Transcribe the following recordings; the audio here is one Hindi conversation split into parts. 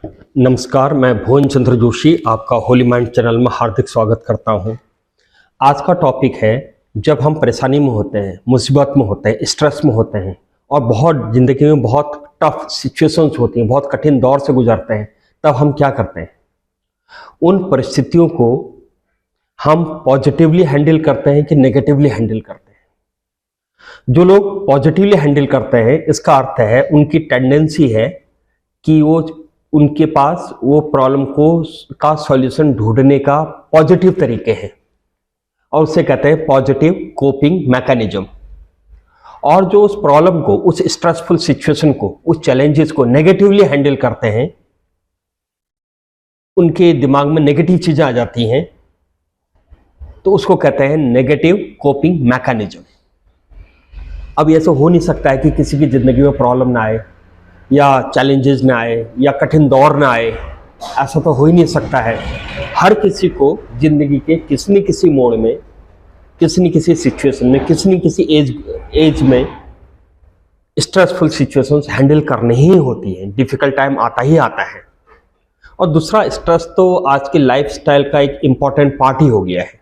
नमस्कार, मैं भुवन चंद्र जोशी आपका होली माइंड चैनल में हार्दिक स्वागत करता हूं। आज का टॉपिक है, जब हम परेशानी में होते हैं, मुसीबत में होते हैं, स्ट्रेस में होते हैं और बहुत ज़िंदगी में बहुत टफ सिचुएशंस होती हैं, बहुत कठिन दौर से गुजरते हैं, तब हम क्या करते हैं? उन परिस्थितियों को हम पॉजिटिवली हैंडल करते हैं कि नेगेटिवली हैंडल करते हैं? जो लोग पॉजिटिवली हैंडल करते हैं, इसका अर्थ है उनकी टेंडेंसी है कि उनके पास वो प्रॉब्लम का सॉल्यूशन ढूंढने का पॉजिटिव तरीके हैं और उसे कहते हैं पॉजिटिव कोपिंग मैकेनिज्म। और जो उस प्रॉब्लम को, उस स्ट्रेसफुल सिचुएशन को, उस चैलेंजेस को नेगेटिवली हैंडल करते हैं, उनके दिमाग में नेगेटिव चीजें आ जाती हैं, तो उसको कहते हैं नेगेटिव कोपिंग मैकेनिज्म। अब ऐसा हो नहीं सकता है कि किसी की जिंदगी में प्रॉब्लम ना आए या चैलेंजेस ना आए या कठिन दौर ना आए, ऐसा तो हो ही नहीं सकता है। हर किसी को जिंदगी के किसी न किसी मोड़ में, किसी न किसी सिचुएशन में, किसी न किसी एज में स्ट्रेसफुल सिचुएशंस हैंडल करनी ही होती हैं। डिफिकल्ट टाइम आता ही आता है। और दूसरा, स्ट्रेस तो आज की लाइफस्टाइल का एक इम्पॉर्टेंट पार्ट ही हो गया है,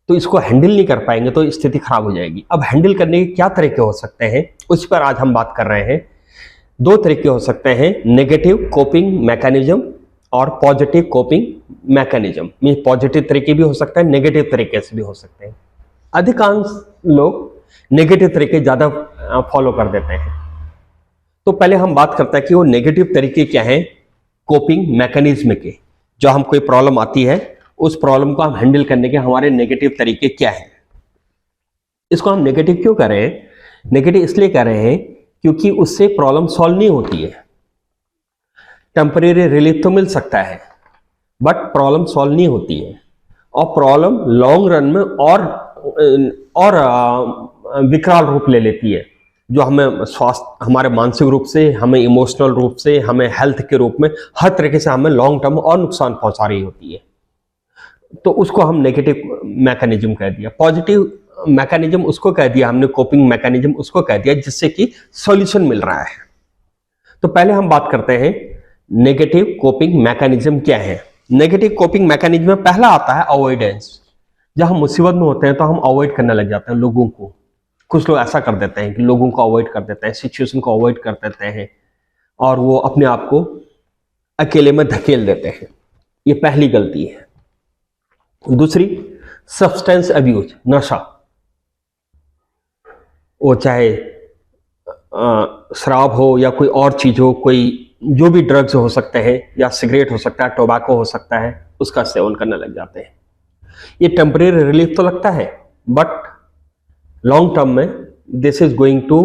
तो इसको हैंडल नहीं कर पाएंगे तो स्थिति खराब हो जाएगी। अब हैंडल करने के क्या तरीके हो सकते हैं, उस पर आज हम बात कर रहे हैं। दो तरीके हो सकते हैं, नेगेटिव कोपिंग मैकेनिज्म और पॉजिटिव कोपिंग मैकेनिज्म। में पॉजिटिव तरीके भी हो सकते हैं, नेगेटिव तरीके से भी हो सकते हैं। अधिकांश लोग नेगेटिव तरीके ज़्यादा फॉलो कर देते हैं। तो पहले हम बात करते हैं कि वो नेगेटिव तरीके क्या हैं कोपिंग मैकेनिज्म के। जो हम कोई प्रॉब्लम आती है, उस प्रॉब्लम को हम हैंडल करने के हमारे नेगेटिव तरीके क्या हैं। इसको हम नेगेटिव क्यों कर रहे हैं? नेगेटिव इसलिए कर रहे हैं क्योंकि उससे प्रॉब्लम सॉल्व नहीं होती है। टेम्परेरी रिलीफ तो मिल सकता है, बट प्रॉब्लम सॉल्व नहीं होती है और प्रॉब्लम लॉन्ग रन में और विकराल रूप ले लेती है, जो हमें स्वास्थ्य, हमारे मानसिक रूप से, हमें इमोशनल रूप से, हमें हेल्थ के रूप में, हर तरीके से हमें लॉन्ग टर्म और नुकसान पहुंचा रही होती है। तो उसको हम नेगेटिव मैकेनिज्म कह दिया। पॉजिटिव मैकेनिज्म उसको कह दिया हमने, कोपिंग मैकेनिज्म उसको कह दिया जिससे कि सॉल्यूशन मिल रहा है। तो पहले हम बात करते हैं नेगेटिव कोपिंग मैकेनिज्म क्या है। नेगेटिव कोपिंग मैकेनिज्म में पहला आता है अवॉइडेंस। जब हम मुसीबत में होते हैं तो हम अवॉइड करने लग जाते हैं लोगों को। कुछ लोग ऐसा कर देते हैं कि लोगों को अवॉइड कर देते हैं, सिचुएशन को अवॉइड कर देते हैं और वो अपने आप को अकेले में धकेल देते हैं। ये पहली गलती है। दूसरी, सब्सटेंस अब्यूज, नशा। वो चाहे शराब हो या कोई और चीज हो, कोई जो भी ड्रग्स हो सकते हैं, या सिगरेट हो सकता है, टोबैको हो सकता है, उसका सेवन करने लग जाते हैं। ये टेम्परेरी रिलीफ तो लगता है, बट लॉन्ग टर्म में this is going to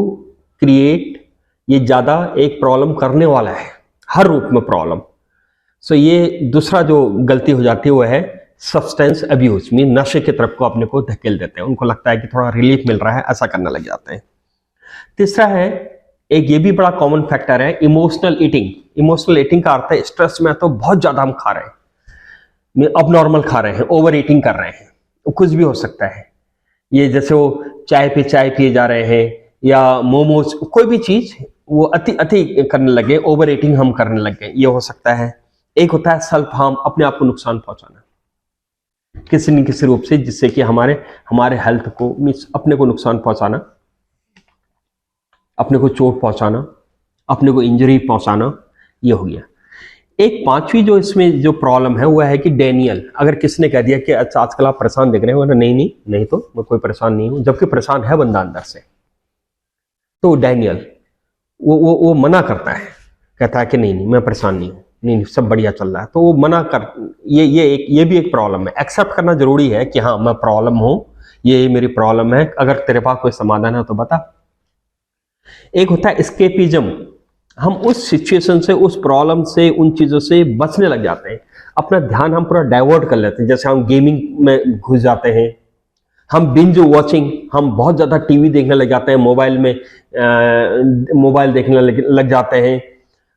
create, ये ज्यादा एक प्रॉब्लम करने वाला है, हर रूप में प्रॉब्लम। सो ये दूसरा जो गलती हो जाती है वो है सब्सटेंस अब्यूज, में नशे की तरफ को अपने को धकेल देते हैं। उनको लगता है कि थोड़ा रिलीफ मिल रहा है, ऐसा करने लग जाते हैं। तीसरा है, एक ये भी बड़ा कॉमन फैक्टर है, इमोशनल ईटिंग। इमोशनल ईटिंग का अर्थ है स्ट्रेस में तो बहुत ज्यादा हम खा रहे हैं, अब नॉर्मल खा रहे हैं, ओवर ईटिंग कर रहे हैं। कुछ भी हो सकता है, ये जैसे वो चाय पिए जा रहे हैं या मोमोज, कोई भी चीज वो अति करने लगे, ओवर ईटिंग हम करने लगे, ये हो सकता है। एक होता है सेल्फ हार्म, अपने आप को नुकसान पहुंचाना किसी न किसी रूप से, जिससे कि हमारे हेल्थ को, अपने को नुकसान पहुंचाना, अपने को चोट पहुंचाना, अपने को इंजरी पहुंचाना, ये हो गया। एक पांचवी जो इसमें जो प्रॉब्लम है वो है कि डेनियल। अगर किसी ने कह दिया कि अच्छा आजकल आप परेशान दिख रहे हो, नहीं तो मैं कोई परेशान नहीं हूं, जबकि परेशान है बंदा अंदर से, तो डेनियल वो मना करता है, कहता है कि नहीं मैं परेशान नहीं हूं, नहीं सब बढ़िया चल रहा है, तो वो मना कर, ये भी एक प्रॉब्लम है। एक्सेप्ट करना जरूरी है कि हाँ मैं प्रॉब्लम हूं, ये मेरी प्रॉब्लम है, अगर तेरे पास कोई समाधान है तो बता। एक होता है एस्केपिज्म, हम उस सिचुएशन से, उस प्रॉब्लम से, उन चीजों से बचने लग जाते हैं, अपना ध्यान हम पूरा डाइवर्ट कर लेते हैं। जैसे हम गेमिंग में घुस जाते हैं, हम बिंज वॉचिंग, हम बहुत ज्यादा टीवी देखने लग जाते हैं, मोबाइल देखने लग जाते हैं,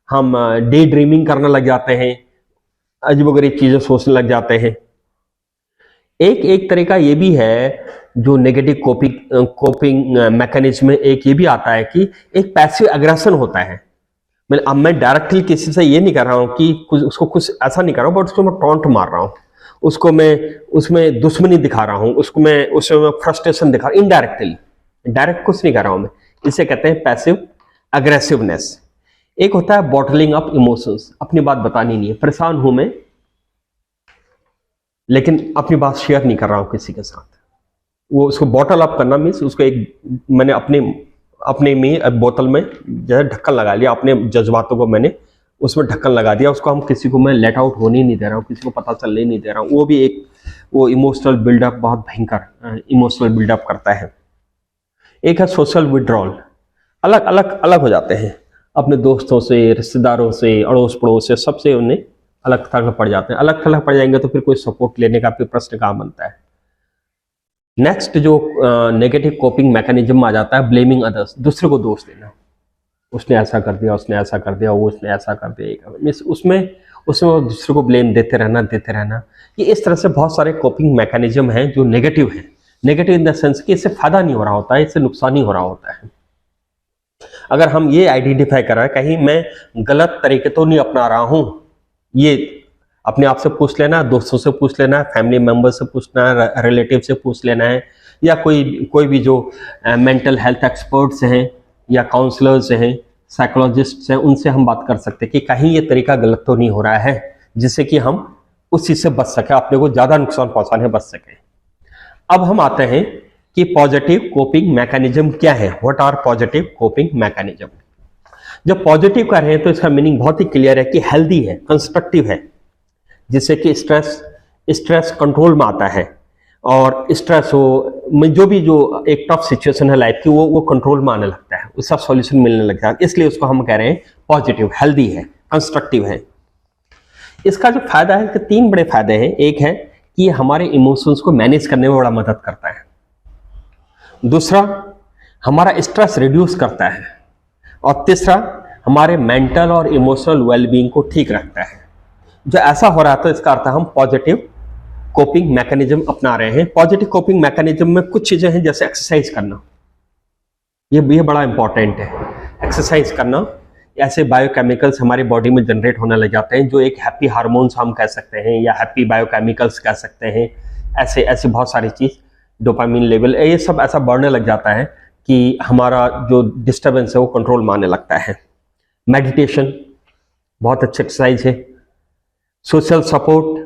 हम डे ड्रीमिंग करने लग जाते हैं, अजीबोगरीब चीजें सोचने लग जाते हैं। एक तरीका ये भी है जो नेगेटिव कोपिंग मैकेनिज्म में, एक ये भी आता है कि एक पैसिव एग्रेशन होता है। अब मैं डायरेक्टली किसी से ये नहीं कर रहा हूँ कि उसको कुछ ऐसा नहीं कर रहा हूँ, बट उसको मैं टॉन्ट मार रहा हूँ, उसको मैं उसमें दुश्मनी दिखा रहा हूँ, उसमें फ्रस्ट्रेशन दिखा रहा हूँ, इनडायरेक्टली। डायरेक्ट कुछ नहीं कर रहा हूँ मैं। इसे कहते हैं पैसिव अग्रेसिवनेस। एक होता है बॉटलिंग अप इमोशंस, अपनी बात बतानी नहीं है, परेशान हूं मैं लेकिन अपनी बात शेयर नहीं कर रहा हूं किसी के साथ। वो उसको बॉटल अप करना मीन्स उसको मैंने अपने में बोतल में जो है ढक्कन लगा लिया, अपने जज्बातों को मैंने उसमें ढक्कन लगा दिया, उसको हम किसी को मैं लेट आउट होने ही नहीं दे रहा हूँ, किसी को पता चलने नहीं दे रहा हूँ। वो भी वो इमोशनल बिल्डअप बहुत भयंकर इमोशनल बिल्डअप करता है। एक है सोशल विड्रॉल, अलग हो जाते हैं अपने दोस्तों से, रिश्तेदारों से, अड़ोस पड़ोस से, सबसे उन्हें अलग थलग पड़ जाते हैं। अलग थलग पड़ जाएंगे तो फिर कोई सपोर्ट लेने का फिर प्रश्न कहाँ बनता है। नेक्स्ट जो नेगेटिव कोपिंग मैकेनिज्म आ जाता है ब्लेमिंग अदर्स, दूसरे को दोष देना, उसने ऐसा कर दिया, उसने ऐसा कर दिया, वो उसने ऐसा कर दिया, उसमें दूसरे को ब्लेम देते रहना। ये इस तरह से बहुत सारे कोपिंग मैकेनिज्म हैं जो नेगेटिव हैं। नेगेटिव इन द सेंस कि इससे फायदा नहीं हो रहा होता है, इससे नुकसान ही हो रहा होता है। अगर हम ये आइडेंटिफाई कर रहे हैं कहीं मैं गलत तरीके तो नहीं अपना रहा हूं, ये अपने आप से पूछ लेना, दोस्तों से पूछ लेना है, फैमिली मेंबर से पूछना है, रिलेटिव से पूछ लेना है, या कोई भी जो मेंटल हेल्थ एक्सपर्ट्स हैं या काउंसलर्स हैं, साइकोलॉजिस्ट्स हैं, उनसे हम बात कर सकते हैं कि कहीं ये तरीका गलत तो नहीं हो रहा है, जिससे कि हम उस चीज से बच सके, अपने को ज्यादा नुकसान पहुंचाने बच सके। अब हम आते हैं कि पॉजिटिव कोपिंग मैकेनिज्म क्या है। What are positive coping mechanism? जब पॉजिटिव कर रहे हैं तो इसका मीनिंग बहुत ही क्लियर है कि हेल्दी है, कंस्ट्रक्टिव है, जिससे कि स्ट्रेस कंट्रोल में आता है, और स्ट्रेस जो एक टफ सिचुएशन है लाइफ की वो कंट्रोल में आने लगता है, उसका सॉल्यूशन मिलने लगता है। इसलिए उसको हम कह रहे हैं पॉजिटिव, हेल्दी है, कंस्ट्रक्टिव है। इसका जो फायदा है, इसके 3 बड़े फायदे हैं। एक है कि हमारे इमोशंस को मैनेज करने में बड़ा मदद करता है। दूसरा, हमारा स्ट्रेस रिड्यूस करता है। और तीसरा, हमारे मेंटल और इमोशनल वेलबींग को ठीक रखता है। जो ऐसा हो रहा है तो इसका अर्थ है हम पॉजिटिव कोपिंग मैकेनिज्म अपना रहे हैं। पॉजिटिव कोपिंग मैकेनिज्म में कुछ चीजें हैं, जैसे एक्सरसाइज करना, ये बड़ा इंपॉर्टेंट है। एक्सरसाइज करना, ऐसे बायोकेमिकल्स हमारी बॉडी में जनरेट होने लग जाते हैं जो एक हैप्पी हार्मोन्स हम कह सकते हैं, या हैप्पी बायोकेमिकल्स कह सकते हैं। ऐसे बहुत सारी चीज, डोपामिन लेवल, ये सब ऐसा बढ़ने लग जाता है कि हमारा जो डिस्टर्बेंस है वो कंट्रोल में आने लगता है। मेडिटेशन बहुत अच्छी एक्सरसाइज है। सोशल सपोर्ट,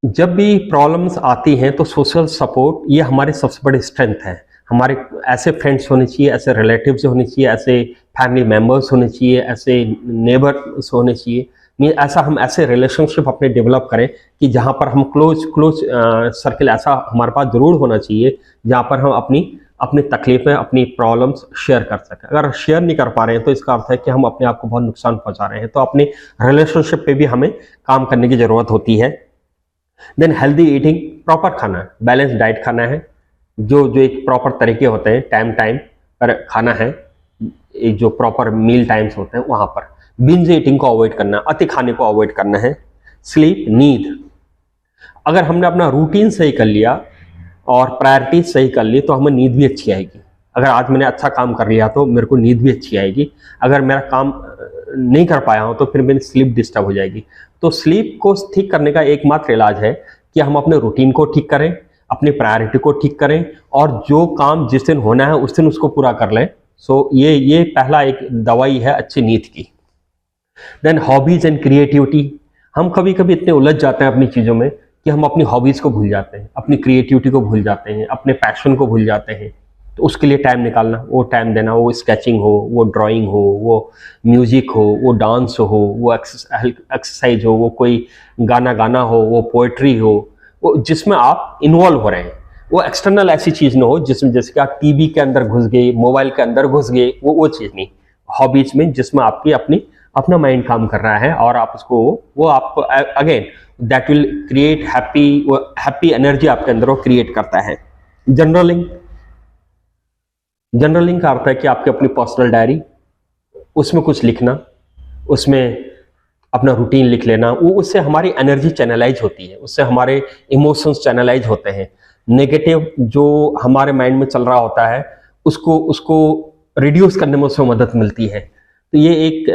जब भी प्रॉब्लम्स आती हैं तो सोशल सपोर्ट ये हमारे सबसे बड़ी स्ट्रेंथ है। हमारे ऐसे फ्रेंड्स होने चाहिए, ऐसे रिलेटिव्स होने चाहिए, ऐसे फैमिली मेंबर्स होने चाहिए, ऐसे नेबर्स होने चाहिए। हम ऐसे रिलेशनशिप अपने डेवलप करें कि जहाँ पर हम क्लोज सर्किल ऐसा हमारे पास जरूर होना चाहिए जहाँ पर हम अपनी तकलीफें, अपनी प्रॉब्लम्स शेयर कर सकें। अगर शेयर नहीं कर पा रहे हैं तो इसका अर्थ है कि हम अपने आप को बहुत नुकसान पहुंचा रहे हैं। तो अपने रिलेशनशिप पे भी हमें काम करने की जरूरत होती है। देन हेल्दी ईटिंग, प्रॉपर खाना, बैलेंस डाइट खाना है, जो एक प्रॉपर तरीके होते हैं, टाइम पर खाना है, एक जो प्रॉपर मील टाइम्स होते हैं वहां पर। बिंज ईटिंग को अवॉइड करना, अति खाने को अवॉइड करना है। स्लीप, नींद, अगर हमने अपना रूटीन सही कर लिया और प्रायोरिटी सही कर ली तो हमें नींद भी अच्छी आएगी। अगर आज मैंने अच्छा काम कर लिया तो मेरे को नींद भी अच्छी आएगी। अगर मेरा काम नहीं कर पाया हूं तो फिर मेरी स्लीप डिस्टर्ब हो जाएगी। तो स्लीप को ठीक करने का एकमात्र इलाज है कि हम अपने रूटीन को ठीक करें, अपनी प्रायोरिटी को ठीक करें, और जो काम जिस दिन होना है उस दिन उसको पूरा कर लें। सो ये पहला एक दवाई है अच्छी नींद की। देन हॉबीज एंड क्रिएटिविटी, हम कभी कभी इतने उलझ जाते हैं अपनी चीज़ों में कि हम अपनी हॉबीज़ को भूल जाते हैं, अपनी क्रिएटिविटी को भूल जाते हैं, अपने पैशन को भूल जाते हैं। तो उसके लिए टाइम निकालना, वो टाइम देना, वो स्केचिंग हो, वो ड्राइंग हो, वो म्यूजिक हो, वो डांस हो, वो एक्सरसाइज हो, वो कोई गाना हो, वो पोएट्री हो, वो जिसमें आप इन्वॉल्व हो रहे हैं। वो एक्सटर्नल ऐसी चीज़ ना हो जिसमें जैसे कि आप टीवी के अंदर घुस गए, मोबाइल के अंदर घुस गए, वो चीज़ नहीं। हॉबीज में जिसमें आपकी अपना माइंड काम कर रहा है और आप उसको वो आपको again that will create happy energy आपके अंदर वो क्रिएट करता है। जर्नलिंग का अर्थ है कि आपकी अपनी पर्सनल डायरी, उसमें कुछ लिखना, उसमें अपना रूटीन लिख लेना, वो उससे हमारी एनर्जी चैनलाइज होती है, उससे हमारे इमोशंस चैनलाइज होते हैं। नेगेटिव जो हमारे माइंड में चल रहा होता है उसको रिड्यूस करने में उसमें मदद मिलती है। तो ये एक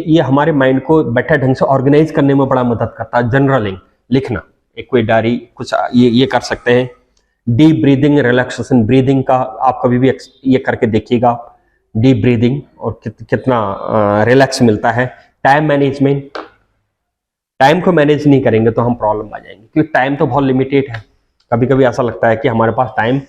ये हमारे माइंड को बेटर ढंग से ऑर्गेनाइज करने में बड़ा मदद करता है। जर्नलिंग, लिखना, एक कोई डायरी कुछ ये कर सकते हैं। डीप ब्रीदिंग, रिलैक्सेशन ब्रीदिंग का आप कभी भी ये करके देखिएगा, डीप ब्रीदिंग, और कितना रिलैक्स मिलता है। टाइम मैनेजमेंट, टाइम को मैनेज नहीं करेंगे तो हम प्रॉब्लम आ जाएंगे, क्योंकि टाइम तो बहुत लिमिटेड है। कभी कभी ऐसा लगता है कि हमारे पास टाइम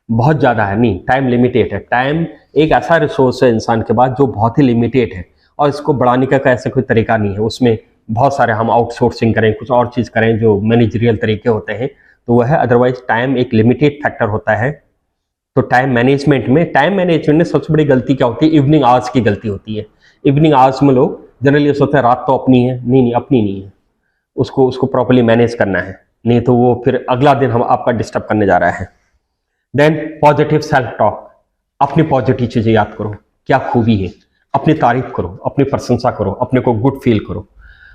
बहुत ज़्यादा है, नहीं, टाइम लिमिटेड है। टाइम एक ऐसा रिसोर्स है इंसान के पास जो बहुत ही लिमिटेड है, और इसको बढ़ाने का ऐसा कोई तरीका नहीं है। उसमें बहुत सारे हम आउटसोर्सिंग करें, कुछ और चीज़ करें जो मैनेजरियल तरीके होते हैं, तो वह है। अदरवाइज टाइम एक लिमिटेड फैक्टर होता है। तो टाइम मैनेजमेंट में सबसे बड़ी गलती क्या होती है? इवनिंग आवर्स की गलती होती है। इवनिंग आवर्स में लोग जनरली ये सोचते हैं रात तो अपनी है, नहीं, अपनी नहीं है, उसको प्रॉपर्ली मैनेज करना है, नहीं तो वो फिर अगला दिन हम आपका डिस्टर्ब करने जा रहा है। देन पॉजिटिव सेल्फ टॉक, अपनी पॉजिटिव चीज़ें याद करो, क्या खूबी है, अपनी तारीफ करो, अपनी प्रशंसा करो, अपने को गुड फील करो,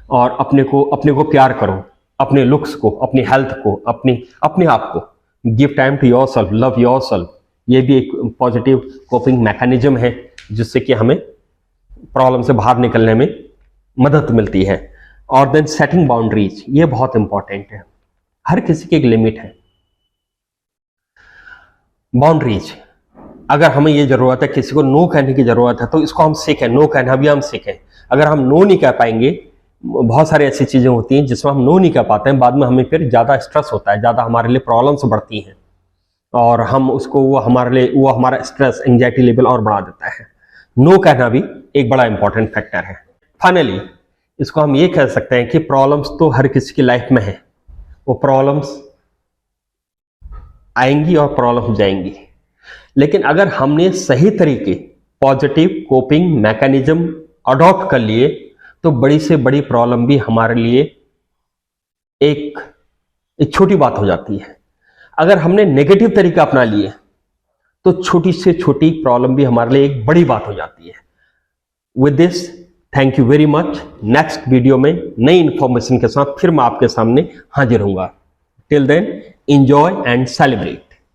और अपने को प्यार करो, अपने लुक्स को, अपनी हेल्थ को, अपने आप को। Give time to yourself, love yourself. ये भी एक पॉजिटिव कोपिंग मैकेनिज्म है जिससे कि हमें प्रॉब्लम से बाहर निकलने में मदद मिलती है। और देन सेटिंग बाउंड्रीज, ये बहुत इंपॉर्टेंट है। हर किसी की एक लिमिट है। बाउंड्रीज, अगर हमें ये जरूरत है, किसी को नो कहने की जरूरत है, तो इसको हम सीखें, नो कहना भी हम सीखें। अगर हम नो नहीं कह पाएंगे, बहुत सारी ऐसी चीजें होती हैं जिसमें हम नो नहीं कह पाते हैं, बाद में हमें फिर ज्यादा स्ट्रेस होता है, ज्यादा हमारे लिए प्रॉब्लम्स बढ़ती हैं, और हम उसको वो हमारा स्ट्रेस, एंजाइटी लेवल और बढ़ा देता है। नो कहना भी एक बड़ा इंपॉर्टेंट फैक्टर है। फाइनली इसको हम ये कह सकते हैं कि प्रॉब्लम्स तो हर किसी की लाइफ में है, वो प्रॉब्लम्स आएंगी और प्रॉब्लम जाएंगी, लेकिन अगर हमने सही तरीके पॉजिटिव कोपिंग मैकेनिज्म अडॉप्ट कर लिए तो बड़ी से बड़ी प्रॉब्लम भी हमारे लिए एक छोटी बात हो जाती है। अगर हमने नेगेटिव तरीका अपना लिए तो छोटी से छोटी प्रॉब्लम भी हमारे लिए एक बड़ी बात हो जाती है। With this, thank you very much. Next video में नई इंफॉर्मेशन के साथ फिर मैं आपके सामने हाजिर होऊंगा। Till then, enjoy and celebrate.